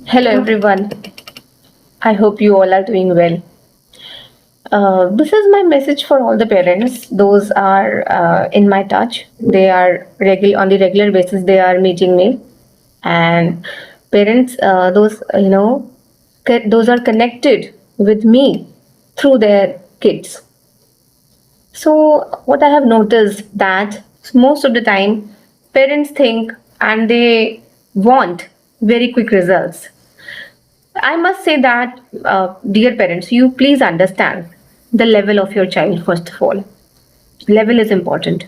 Hello everyone. I hope you all are doing well. This is my message for all the parents. Those are in my touch. They are on the regular basis. They are meeting me, and parents. Those are connected with me through their kids. So what I have noticed that most of the time parents think and they want very quick results. I must say that, dear parents, you please understand the level of your child first of all. Level is important.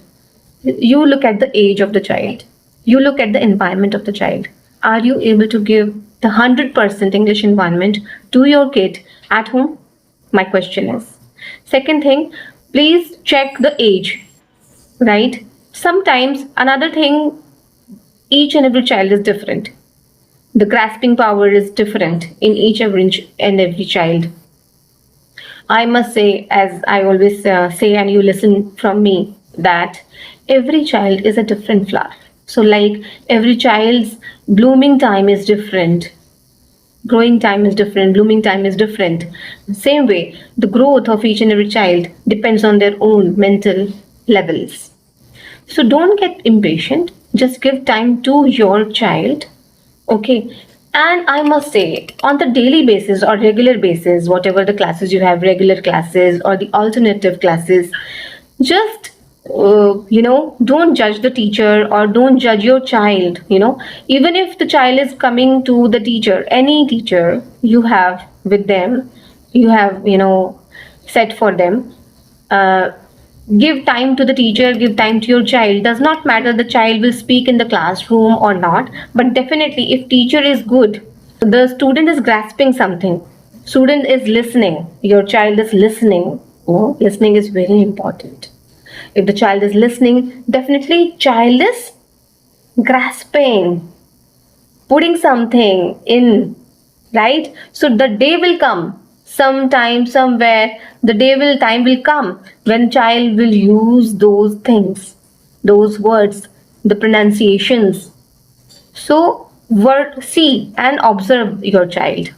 You look at the age of the child, you look at the environment of the child. Are you able to give the 100% English environment to your kid at home? My question is. Second thing, please check the age, right? Sometimes another thing, each and every child is different. The grasping power is different in each and every child. I must say, as I always say, and you listen from me, that every child is a different flower. So, like every child's blooming time is different, growing time is different, blooming time is different. Same way, the growth of each and every child depends on their own mental levels. So, don't get impatient, just give time to your child. Okay. And I must say, on the daily basis or regular basis, whatever the classes you have, regular classes or the alternative classes, just don't judge the teacher or don't judge your child. Even if the child is coming to the teacher, any teacher you have with them, you have set for them. Uh, Give time to the teacher, give time to your child. Does not matter the child will speak in the classroom or not, but definitely if teacher is good, the student is grasping something, student is listening, your child is listening. Listening is very important. If the child is listening, definitely child is grasping, putting something in, right? So the day will come, sometime somewhere, the time will come when child will use those things, those words, the pronunciations. So word, see and observe your child.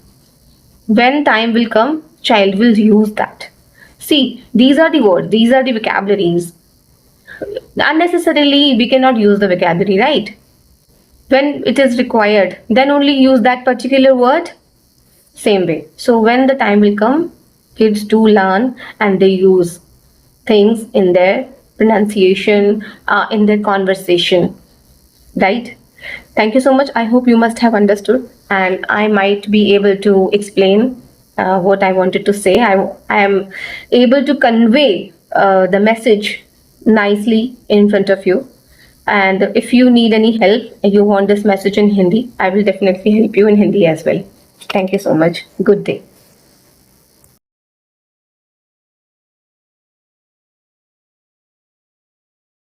When time will come, child will use that. See, these are the words, these are the vocabularies. Unnecessarily we cannot use the vocabulary, right? When it is required, then only use that particular word. Same way. So when the time will come, kids do learn and they use things in their pronunciation, in their conversation, right? Thank you so much. I hope you must have understood, and I might be able to explain what I wanted to say. I am able to convey the message nicely in front of you. And if you need any help, you want this message in Hindi, I will definitely help you in Hindi as well. Thank you so much. Good day.